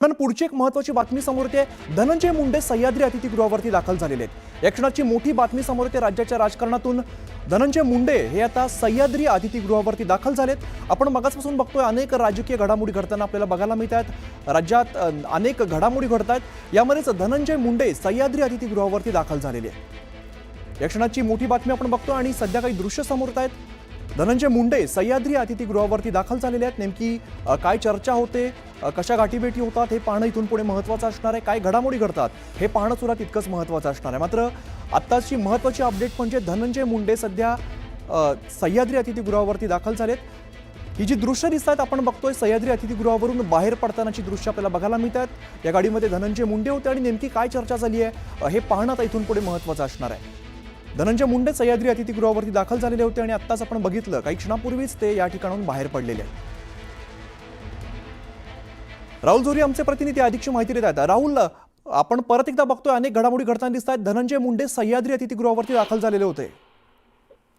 पण पुढची एक महत्त्वाची बातमी समोर येते। धनंजय मुंडे सह्याद्री अतिथीगृहावरती दाखल झालेले आहेत। या क्षणाची मोठी बातमी समोर येते। राज्याच्या राजकारणातून धनंजय मुंडे हे आता सह्याद्री अतिथीगृहावरती दाखल झालेत। आपण मगाचपासून बघतोय अनेक राजकीय घडामोडी घडताना आपल्याला बघायला मिळतात। राज्यात अनेक घडामोडी घडतात। यामध्येच धनंजय मुंडे सह्याद्री अतिथीगृहावरती दाखल झालेले आहेत। या क्षणाची मोठी बातमी आपण बघतो आणि सध्या काही दृश्य समोर येत आहेत। धनंजय मुंडे सह्याद्री अतिथीगृहावरती दाखल झालेले आहेत। नेमकी काय चर्चा होते, कशा गाठीभेटी होतात हे पाहणं इथून पुढे महत्त्वाचं असणार आहे। काय घडामोडी घडतात हे पाहणं सुद्धा तितकंच महत्त्वाचं असणार आहे। मात्र आत्ताची महत्त्वाची अपडेट म्हणजे धनंजय मुंडे सध्या सह्याद्री अतिथीगृहावरती दाखल झालेत। ही जी दृश्य दिसतात आपण बघतोय सह्याद्री अतिथीगृहावरून बाहेर पडतानाची दृश्य आपल्याला बघायला मिळतात। या गाडीमध्ये धनंजय मुंडे होते आणि नेमकी काय चर्चा झाली आहे हे पाहणं आता इथून पुढे महत्त्वाचं असणार आहे। धनंजय मुंडे सह्याद्री अतिथीगृहावरती दाखल झालेले होते आणि आत्ताच आपण बघितलं काही क्षणापूर्वीच ते या ठिकाणाहून बाहेर पडलेले आहेत। राहुल जोरी आमचे प्रतिनिधी अधिकची माहिती देत आहेत। राहुल, आपण परत एकदा बघतोय अनेक घडामोडी घडताना दिसत आहेत। धनंजय मुंडे सह्याद्री अतिथीगृहावरती दाखल झालेले होते।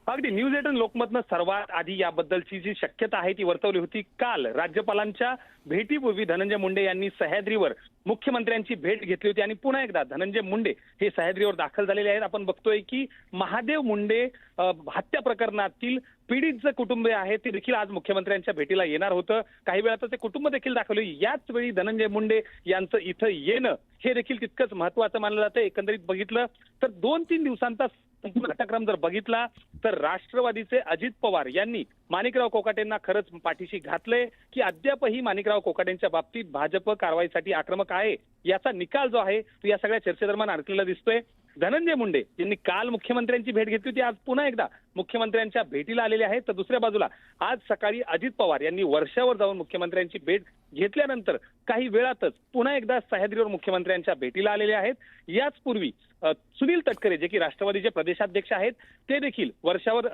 अगदी न्यूज 18 लोकमतनं सर्वात आधी याबद्दलची जी शक्यता आहे ती वर्तवली होती। काल राज्यपालांच्या भेटीपूर्वी धनंजय मुंडे यांनी सह्याद्रीवर मुख्यमंत्र्यांची भेट घेतली होती आणि पुन्हा एकदा धनंजय मुंडे हे सह्याद्रीवर दाखल झालेले आहेत। आपण बघतोय की महादेव मुंडे हत्या प्रकरणातील पीडित जे कुटुंबीय आहे ते देखील आज मुख्यमंत्र्यांच्या भेटीला येणार होतं। काही वेळात ते कुटुंब देखील दाखवले। याच वेळी धनंजय मुंडे यांचं इथं येणं हे देखील तितकंच महत्त्वाचं मानलं जातं। एकंदरीत बघितलं तर 2-3 दिवसांचा घटनाक्रम जर बघितला तर राष्ट्रवादीचे अजित पवार यांनी माणिकराव कोकाटेंना खरंच पाठीशी घातले की अद्यापही माणिकराव कोकाटेंच्या बाबतीत भाजप कारवाईसाठी आक्रमक आहे याचा निकाल जो आहे तो या सगळ्या चर्चेदरम्यान अडकलेला दिसतोय। धनंजय मुंडे यांनी काल मुख्यमंत्र्यांची भेट घेतली होती, आज पुन्हा एकदा मुख्यमंत्र्यांच्या भेटीला आलेले आहेत। तर दुसऱ्या बाजूला आज सकाळी अजित पवार यांनी वर्षावर जाऊन मुख्यमंत्र्यांची भेट घेतल्यानंतर काही वेळातच पुन्हा एकदा सह्याद्रीवर मुख्यमंत्र्यांच्या भेटीला आलेले आहेत। याच पूर्वी सुनील तटकरे जे की राष्ट्रवादीचे प्रदेशाध्यक्ष आहेत ते देखील वर्षावर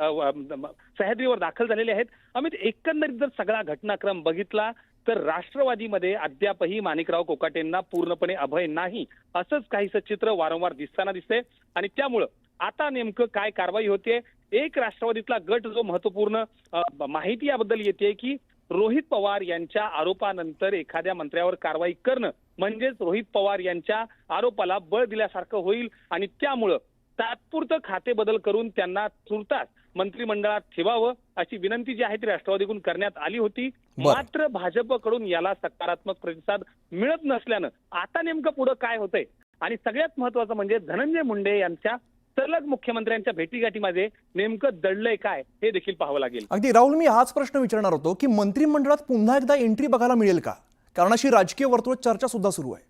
सह्याद्रीवर दाखल झालेले आहेत। अमित, एकंदरीत जर सगळा घटनाक्रम बघितला तर राष्ट्रवादीमध्ये अद्यापही माणिकराव कोकाटेंना पूर्णपणे अभय नाही असंच काहीसं चित्र वारंवार दिसताना दिसते आणि त्यामुळं आता नेमकं काय कारवाई होते। एक राष्ट्रवादीतला गट जो महत्वपूर्ण माहिती याबद्दल येते की रोहित पवार यांच्या आरोपानंतर एखाद्या मंत्र्यावर कारवाई करणं म्हणजेच रोहित पवार यांच्या आरोपाला बळ दिल्यासारखं होईल आणि त्यामुळं तात्पुरतं खाते बदल करून त्यांना तुर्तास मंत्रिमंडळात ठेवावं अशी विनंती जी आहे ती राष्ट्रवादीकडून करण्यात आली होती। मात्र भाजपकडून याला सकारात्मक प्रतिसाद मिळत नसल्यानं आता नेमकं पुढे काय होतंय आणि सगळ्यात महत्त्वाचं म्हणजे धनंजय मुंडे यांच्या सलग मुख्यमंत्र्यांच्या भेटीगाठीमध्ये नेमकं दडलंय काय हे देखील पाहावं लागेल। अगदी राहुल, मी हाच प्रश्न विचारणार होतो की मंत्रिमंडळात पुन्हा एकदा एंट्री बघायला मिळेल का, कारण अशी राजकीय वर्तुळात चर्चा सुद्धा सुरू आहे।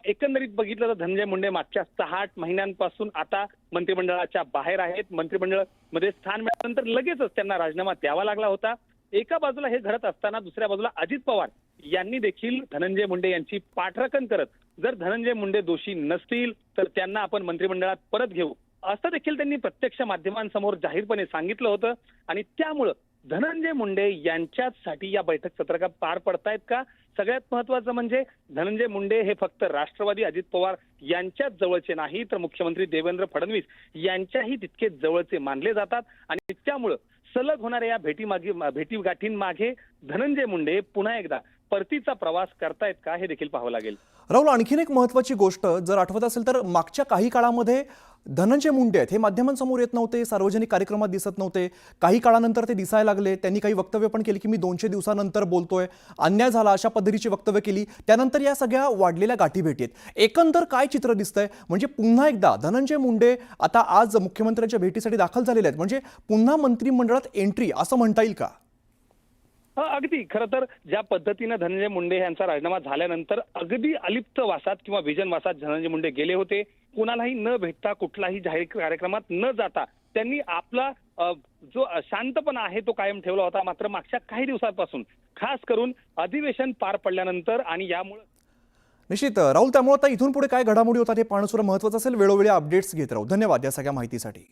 एकंदरीत बघितलं तर धनंजय मुंडे मागच्या 6-8 महिन्यांपासून आता मंत्रिमंडळाच्या बाहेर आहेत। मंत्रिमंडळामध्ये स्थान मिळाल्यानंतर लगेचच त्यांना राजीनामा द्यावा लागला होता। एका बाजूला हे घडत असताना दुसऱ्या बाजूला अजित पवार यांनी देखील धनंजय मुंडे यांची पाठराखण करत जर धनंजय मुंडे दोषी नसतील तर त्यांना आपण मंत्रिमंडळात परत घेऊ असं देखील त्यांनी प्रत्यक्ष माध्यमांसमोर जाहीरपणे सांगितलं होतं आणि त्यामुळं धनंजय मुंडे यांच्यासाठी या बैठक सत्र पार पडतायत का। सगळ्यात महत्त्वाचं म्हणजे धनंजय मुंडे हे फक्त राष्ट्रवादी अजित पवार यांच्याच जवळचे नाही तर मुख्यमंत्री देवेंद्र फडणवीस यांच्याही तितकेच जवळचे मानले जातात आणि त्यामुळं सलग होणाऱ्या या भेटीगाठींमागे धनंजय मुंडे पुन्हा एकदा परतीचा प्रवास करतायत का हे देखील पाहावं लागेल। राहुल, आणखीन एक महत्त्वाची गोष्ट जर आठवत असेल तर मागच्या काही काळामध्ये धनंजय मुंडे आहेत हे माध्यमांसमोर येत नव्हते, सार्वजनिक कार्यक्रमात दिसत नव्हते। काही काळानंतर ते दिसायला लागले। त्यांनी काही वक्तव्य पण केली की मी 200 दिवसानंतर बोलतोय, अन्याय झाला अशा पद्धतीची वक्तव्य केली। त्यानंतर या सगळ्या वाढलेल्या गाठीभेटी आहेत। एकंदर काय चित्र दिसतंय म्हणजे पुन्हा एकदा धनंजय मुंडे आता आज मुख्यमंत्र्यांच्या भेटीसाठी दाखल झालेले आहेत, म्हणजे पुन्हा मंत्रिमंडळात एंट्री असं म्हणता येईल का? अगदी खरं तर ज्या पद्धतीनं धनंजय मुंडे यांचा राजीनामा झाल्यानंतर अगदी अलिप्त वासात किंवा विजन वासात धनंजय मुंडे गेले होते। कुणालाही न भेटता कुठलाही जाहीर कार्यक्रमात न जाता त्यांनी आपला जो शांतपणा आहे तो कायम ठेवला होता। मात्र मागच्या काही दिवसांपासून खास करून अधिवेशन पार पडल्यानंतर आणि यामुळे निश्चित राहुल, त्यामुळे आता इथून पुढे काय घडामोडी होतात हे पाहणं सुद्धा महत्त्वाचं असेल। वेळोवेळी अपडेट्स घेत राहू। धन्यवाद या सगळ्या माहितीसाठी।